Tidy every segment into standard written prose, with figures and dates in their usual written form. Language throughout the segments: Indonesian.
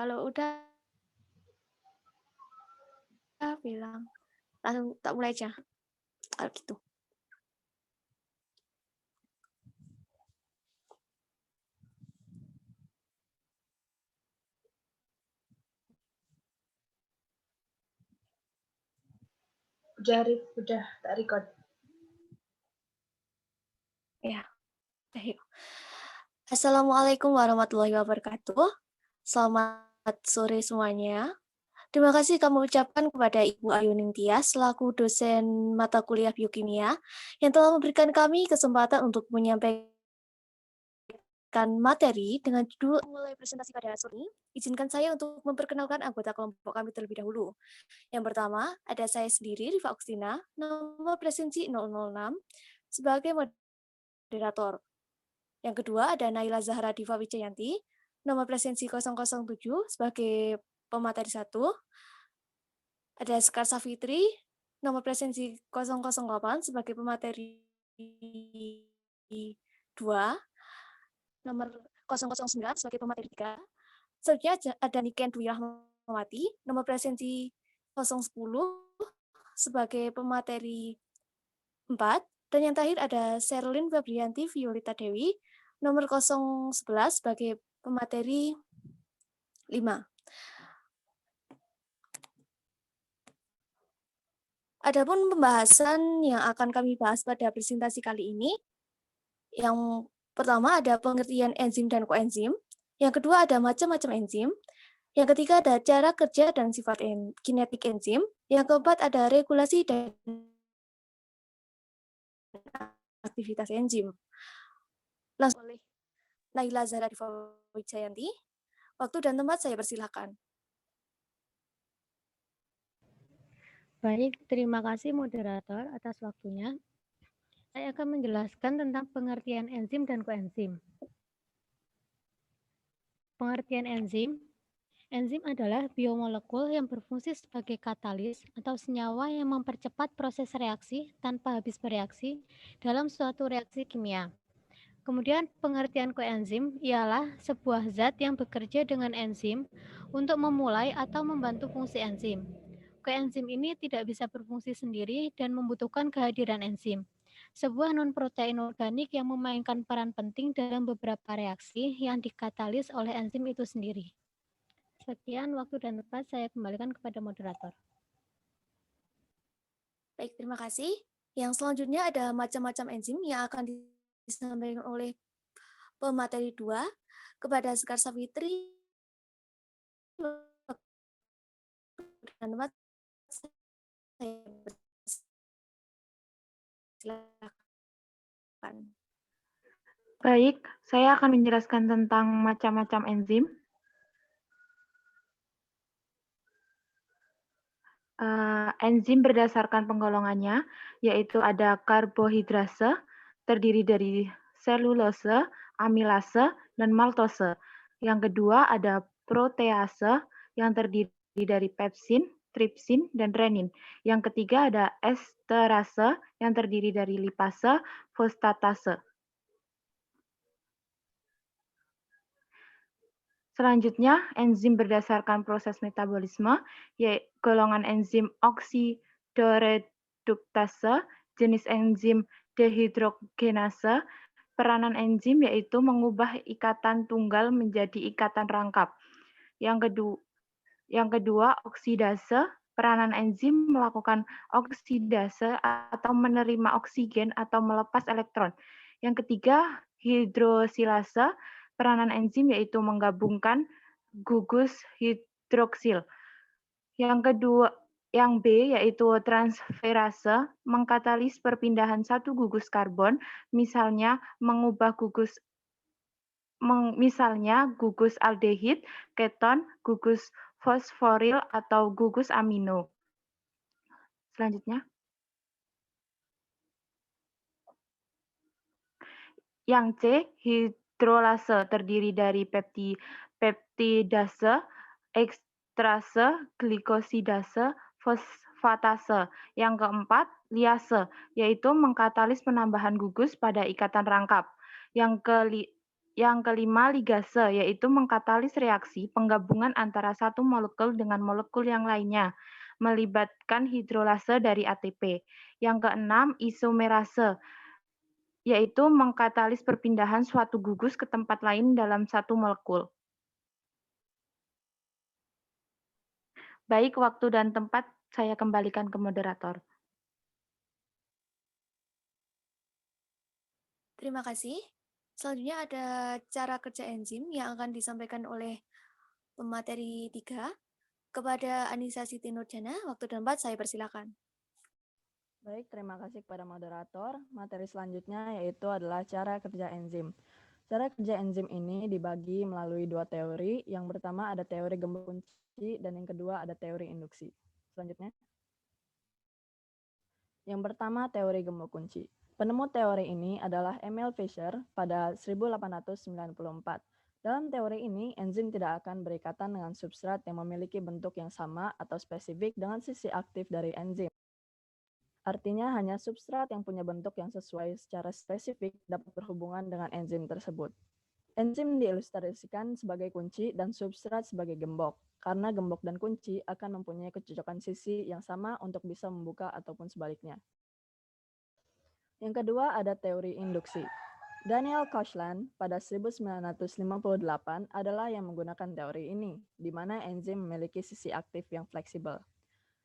Kalau udah bilang, langsung tak mulai aja. Kalau gitu. Udah tak record. Ya, ayo. Assalamualaikum warahmatullahi wabarakatuh. Selamat sore semuanya. Terima kasih kami ucapkan kepada Ibu Ayu Ningtyas selaku dosen mata kuliah biokimia yang telah memberikan kami kesempatan untuk menyampaikan materi dengan judul mulai presentasi pada sore ini. Izinkan saya untuk memperkenalkan anggota kelompok kami terlebih dahulu. Yang pertama, ada saya sendiri, Rifa Okstina, nomor presensi 006, sebagai moderator. Yang kedua, ada Naila Zahra Diva Wijayanti, nomor presensi 007, sebagai pemateri 1. Ada Sekar Safitri, nomor presensi 008, sebagai pemateri 2. Nomor 009, sebagai pemateri 3. Selanjutnya ada Niken Dwi Rahmawati, nomor presensi 010, sebagai pemateri 4. Dan yang terakhir ada Sherlyn Febrianti Violeta Dewi, nomor 011, sebagai pemateri 5. Adapun pembahasan yang akan kami bahas pada presentasi kali ini, yang pertama ada pengertian enzim dan koenzim, yang kedua ada macam-macam enzim, yang ketiga ada cara kerja dan sifat kinetik enzim, yang keempat ada regulasi dan aktivitas enzim. Langsung oleh Naila Zahra Diva Wijayanti. Waktu dan tempat saya persilahkan. Baik, terima kasih moderator atas waktunya. Saya akan menjelaskan tentang pengertian enzim dan koenzim. Pengertian enzim. Enzim adalah biomolekul yang berfungsi sebagai katalis atau senyawa yang mempercepat proses reaksi tanpa habis bereaksi dalam suatu reaksi kimia. Kemudian pengertian koenzim ialah sebuah zat yang bekerja dengan enzim untuk memulai atau membantu fungsi enzim. Koenzim ini tidak bisa berfungsi sendiri dan membutuhkan kehadiran enzim, sebuah non-protein organik yang memainkan peran penting dalam beberapa reaksi yang dikatalis oleh enzim itu sendiri. Sekian waktu dan tempat, saya kembalikan kepada moderator. Baik, terima kasih. Yang selanjutnya ada macam-macam enzim yang akan disampaikan oleh pemateri 2 kepada Sekar Safitri. Dan tempat saya silakan. Baik, saya akan menjelaskan tentang macam-macam enzim. Enzim berdasarkan penggolongannya, yaitu ada karbohidrase, terdiri dari selulose, amilase, dan maltose. Yang kedua ada protease, yang terdiri dari pepsin, tripsin, dan renin. Yang ketiga ada esterase, yang terdiri dari lipase, fosfatase. Selanjutnya, enzim berdasarkan proses metabolisme, yaitu golongan enzim oksidoreduktase, jenis enzim dehidrogenase, peranan enzim yaitu mengubah ikatan tunggal menjadi ikatan rangkap. Yang kedua, oksidase, peranan enzim melakukan oksidase atau menerima oksigen atau melepas elektron. Yang ketiga, hidrosilase, peranan enzim yaitu menggabungkan gugus hidroksil. Yang B yaitu transferase, mengkatalis perpindahan satu gugus karbon, misalnya gugus aldehid, keton, gugus fosforil atau gugus amino. Selanjutnya. Yang C, hidrolase, terdiri dari peptidase, ekstrase, glikosidase, fosfatase. Yang keempat, liase, yaitu mengkatalis penambahan gugus pada ikatan rangkap. Yang Yang kelima, ligase, yaitu mengkatalis reaksi penggabungan antara satu molekul dengan molekul yang lainnya, melibatkan hidrolase dari ATP. Yang keenam, isomerase, yaitu mengkatalis perpindahan suatu gugus ke tempat lain dalam satu molekul. Baik, waktu dan tempat saya kembalikan ke moderator. Terima kasih. Selanjutnya ada cara kerja enzim yang akan disampaikan oleh pemateri 3 kepada Anissa Siti Nurjana. Waktu dan tempat saya persilakan. Baik, terima kasih kepada moderator. Materi selanjutnya yaitu adalah cara kerja enzim. Cara kerja enzim ini dibagi melalui dua teori. Yang pertama ada teori gembok kunci dan yang kedua ada teori induksi. Selanjutnya. Yang pertama teori gembok kunci. Penemu teori ini adalah Emil Fischer pada 1894. Dalam teori ini, enzim tidak akan berikatan dengan substrat yang memiliki bentuk yang sama atau spesifik dengan sisi aktif dari enzim. Artinya hanya substrat yang punya bentuk yang sesuai secara spesifik dapat berhubungan dengan enzim tersebut. Enzim diilustrasikan sebagai kunci dan substrat sebagai gembok, karena gembok dan kunci akan mempunyai kecocokan sisi yang sama untuk bisa membuka ataupun sebaliknya. Yang kedua ada teori induksi. Daniel Koshland pada 1958 adalah yang menggunakan teori ini, di mana enzim memiliki sisi aktif yang fleksibel.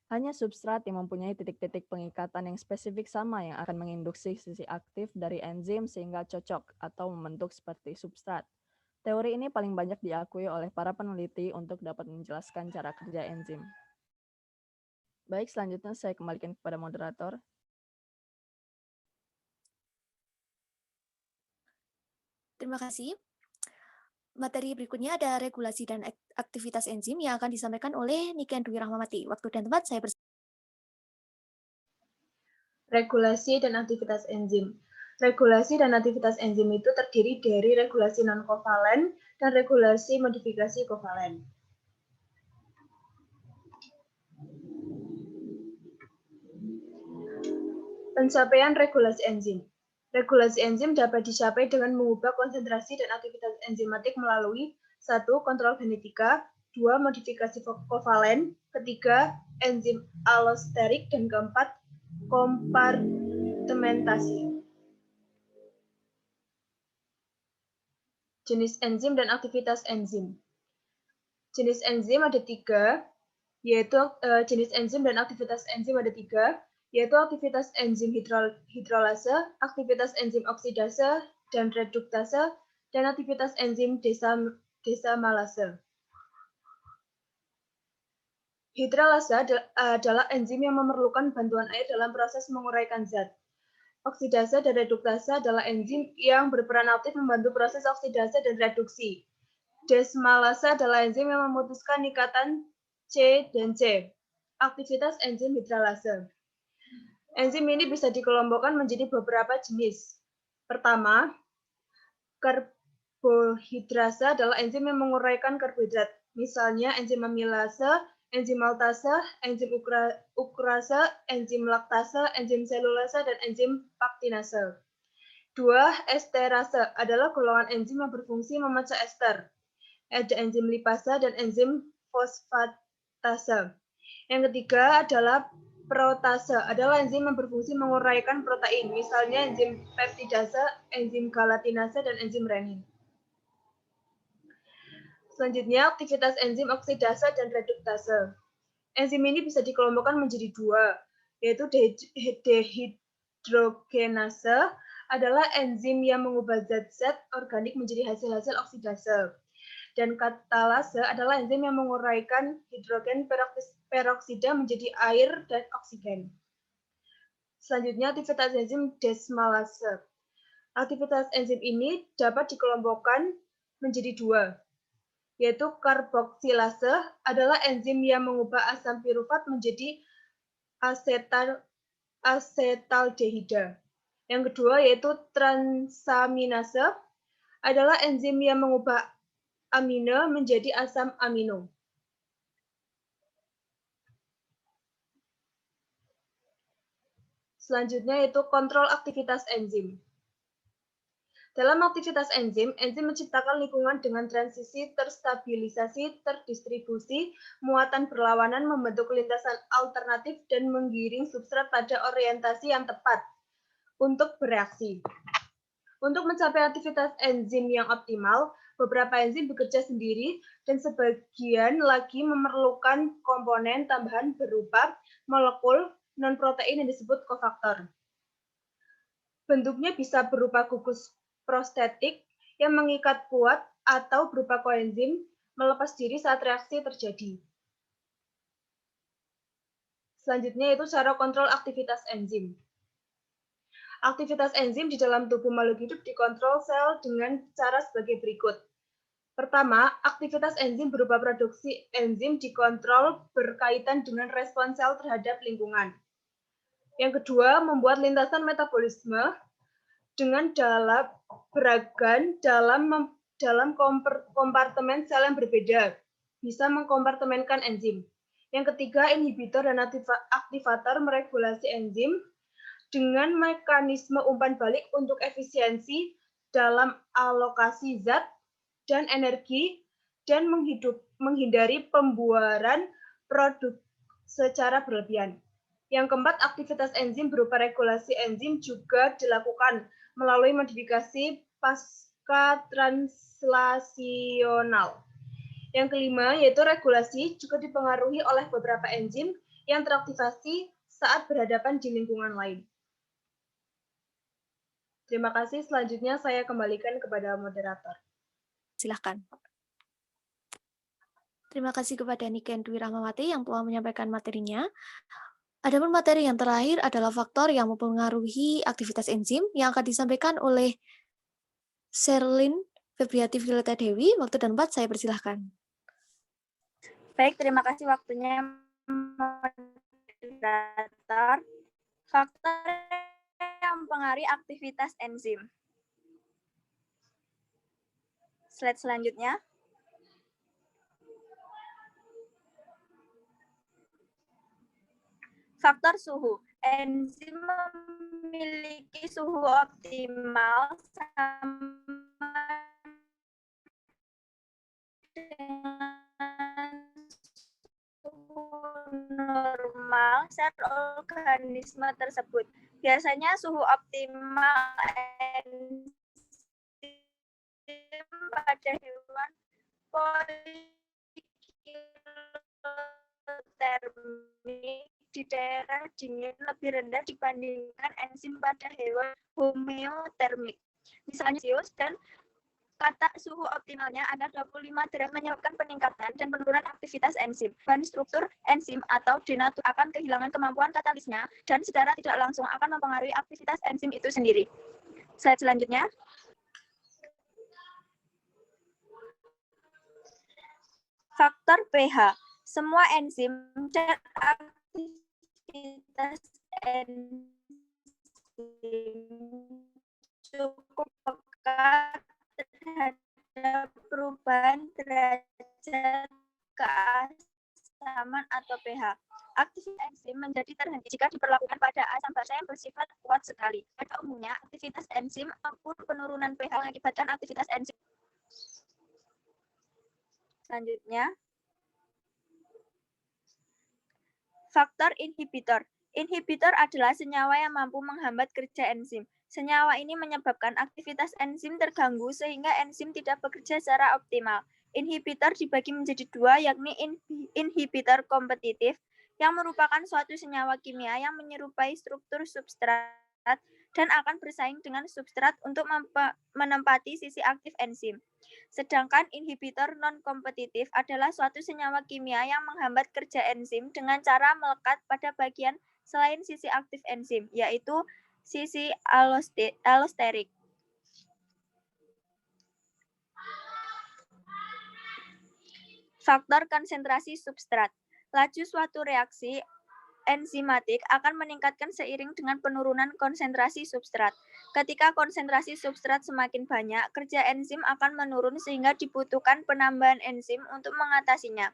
Hanya substrat yang mempunyai titik-titik pengikatan yang spesifik sama yang akan menginduksi sisi aktif dari enzim sehingga cocok atau membentuk seperti substrat. Teori ini paling banyak diakui oleh para peneliti untuk dapat menjelaskan cara kerja enzim. Baik, selanjutnya saya kembalikan kepada moderator. Terima kasih. Materi berikutnya ada regulasi dan aktivitas enzim yang akan disampaikan oleh Niken Dwi Rahmawati. Waktu dan tempat saya persilakan. Regulasi dan aktivitas enzim. Regulasi dan aktivitas enzim itu terdiri dari regulasi non-kovalen dan regulasi modifikasi kovalen. Pencapaian regulasi enzim. Regulasi enzim dapat dicapai dengan mengubah konsentrasi dan aktivitas enzimatik melalui 1. Kontrol genetika, 2. Modifikasi kovalen, 3. Enzim allosterik, dan keempat, kompartementasi. Jenis enzim dan aktivitas enzim. Jenis enzim ada 3, yaitu jenis enzim dan aktivitas enzim ada 3, yaitu aktivitas enzim hidrolase, aktivitas enzim oksidase dan reduktase, dan aktivitas enzim desamalase. Hidrolase adalah enzim yang memerlukan bantuan air dalam proses menguraikan zat. Oksidase dan reduktase adalah enzim yang berperan aktif membantu proses oksidase dan reduksi. Desmalase adalah enzim yang memutuskan ikatan C dan C. Aktivitas enzim hidrolase. Enzim ini bisa dikelompokkan menjadi beberapa jenis. Pertama, karbohidrase adalah enzim yang menguraikan karbohidrat. Misalnya enzim amilase, enzim maltase, enzim ukrase, enzim laktase, enzim selulase, dan enzim paktinase. 2. Esterase adalah golongan enzim yang berfungsi memecah ester. Ada enzim lipase dan enzim fosfatase. Yang ketiga adalah protase, adalah enzim yang berfungsi menguraikan protein, misalnya enzim peptidase, enzim galatinase, dan enzim renin. Selanjutnya, aktivitas enzim oksidase dan reduktase. Enzim ini bisa dikelompokkan menjadi 2, yaitu dehidrogenase adalah enzim yang mengubah zat-zat organik menjadi hasil-hasil oksidase. Dan katalase adalah enzim yang menguraikan hidrogen peroksida menjadi air dan oksigen. Selanjutnya, aktivitas enzim desmalase. Aktivitas enzim ini dapat dikelompokkan menjadi 2, yaitu karboksilase adalah enzim yang mengubah asam pirufat menjadi asetaldehida. Yang kedua yaitu transaminase adalah enzim yang mengubah amino menjadi asam amino. Selanjutnya yaitu kontrol aktivitas enzim. Dalam aktivitas enzim, enzim menciptakan lingkungan dengan transisi terstabilisasi, terdistribusi, muatan berlawanan, membentuk lintasan alternatif, dan menggiring substrat pada orientasi yang tepat untuk bereaksi. Untuk mencapai aktivitas enzim yang optimal, beberapa enzim bekerja sendiri dan sebagian lagi memerlukan komponen tambahan berupa molekul non-protein yang disebut kofaktor. Bentuknya bisa berupa gugus prostetik yang mengikat kuat atau berupa koenzim melepas diri saat reaksi terjadi. Selanjutnya itu cara kontrol aktivitas enzim. Aktivitas enzim di dalam tubuh makhluk hidup dikontrol sel dengan cara sebagai berikut. Pertama, aktivitas enzim berupa produksi enzim dikontrol berkaitan dengan respons sel terhadap lingkungan. Yang kedua, membuat lintasan metabolisme dengan beragam dalam kompartemen sel yang berbeda, bisa mengkompartemenkan enzim. Yang ketiga, inhibitor dan aktivator meregulasi enzim dengan mekanisme umpan balik untuk efisiensi dalam alokasi zat dan energi dan menghindari pembuaran produk secara berlebihan. Yang keempat, aktivitas enzim berupa regulasi enzim juga dilakukan melalui modifikasi pasca translasional. Yang kelima, yaitu regulasi juga dipengaruhi oleh beberapa enzim yang teraktivasi saat berhadapan di lingkungan lain. Terima kasih. Selanjutnya saya kembalikan kepada moderator. Silakan. Terima kasih kepada Niken Dwi Rahmawati yang telah menyampaikan materinya. Adapun materi yang terakhir adalah faktor yang mempengaruhi aktivitas enzim yang akan disampaikan oleh Sherlyn Febriati Violeta Dewi. Waktu dan tempat saya persilahkan. Baik, terima kasih waktunya moderator. Faktor yang mempengaruhi aktivitas enzim. Slide selanjutnya. Faktor suhu. Enzim memiliki suhu optimal sama dengan suhu normal sel organisme tersebut. Biasanya suhu optimal enzim pada hewan poikilothermik di daerah dingin lebih rendah dibandingkan enzim pada hewan homeotermik. Misalnya Zeus dan kata suhu optimalnya ada 25 derajat menyebabkan peningkatan dan penurunan aktivitas enzim. Bahan struktur enzim atau denatur akan kehilangan kemampuan katalisnya dan secara tidak langsung akan mempengaruhi aktivitas enzim itu sendiri. Slide selanjutnya. Faktor pH. Semua enzim dan aktivitas enzim cukup peka terhadap perubahan derajat keasaman atau pH. Aktivitas enzim menjadi terhenti jika diperlakukan pada asam basa yang bersifat kuat sekali. Pada umumnya, aktivitas enzim maupun penurunan pH mengakibatkan aktivitas enzim. Selanjutnya, faktor inhibitor. Inhibitor adalah senyawa yang mampu menghambat kerja enzim. Senyawa ini menyebabkan aktivitas enzim terganggu sehingga enzim tidak bekerja secara optimal. Inhibitor dibagi menjadi dua, yakni inhibitor kompetitif, yang merupakan suatu senyawa kimia yang menyerupai struktur substrat dan akan bersaing dengan substrat untuk menempati sisi aktif enzim. Sedangkan inhibitor non-kompetitif adalah suatu senyawa kimia yang menghambat kerja enzim dengan cara melekat pada bagian selain sisi aktif enzim, yaitu sisi allosterik. Faktor konsentrasi substrat. Laju suatu reaksi enzimatik akan meningkatkan seiring dengan penurunan konsentrasi substrat. Ketika konsentrasi substrat semakin banyak, kerja enzim akan menurun sehingga dibutuhkan penambahan enzim untuk mengatasinya.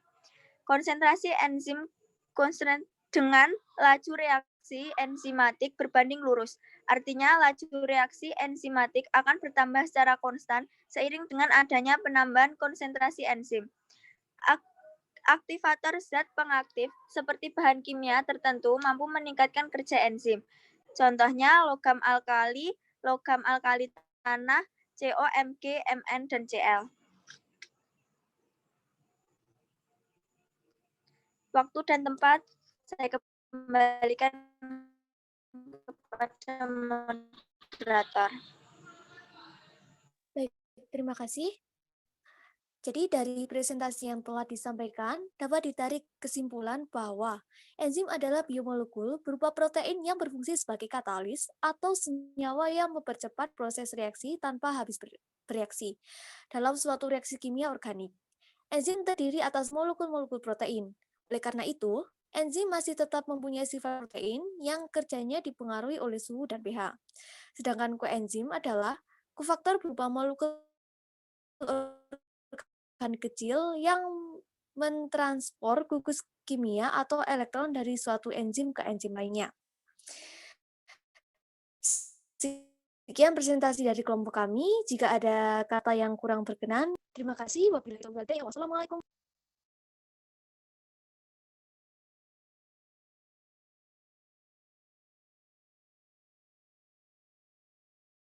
Konsentrasi enzim konstan dengan laju reaksi reaksi enzimatik berbanding lurus. Artinya, laju reaksi enzimatik akan bertambah secara konstan seiring dengan adanya penambahan konsentrasi enzim. Aktivator zat pengaktif seperti bahan kimia tertentu mampu meningkatkan kerja enzim. Contohnya logam alkali tanah, CO, Mg, Mn, dan Cl. Waktu dan tempat saya kembalikan kepada moderator. Baik, terima kasih. Jadi dari presentasi yang telah disampaikan, dapat ditarik kesimpulan bahwa enzim adalah biomolekul berupa protein yang berfungsi sebagai katalis atau senyawa yang mempercepat proses reaksi tanpa habis bereaksi dalam suatu reaksi kimia organik. Enzim terdiri atas molekul-molekul protein. Oleh karena itu, enzim masih tetap mempunyai sifat protein yang kerjanya dipengaruhi oleh suhu dan pH. Sedangkan koenzim adalah kofaktor berupa molekul kecil yang mentransport gugus kimia atau elektron dari suatu enzim ke enzim lainnya. Sekian presentasi dari kelompok kami. Jika ada kata yang kurang berkenan, terima kasih. Wabillahi taufiq wal hidayah. Wassalamualaikum.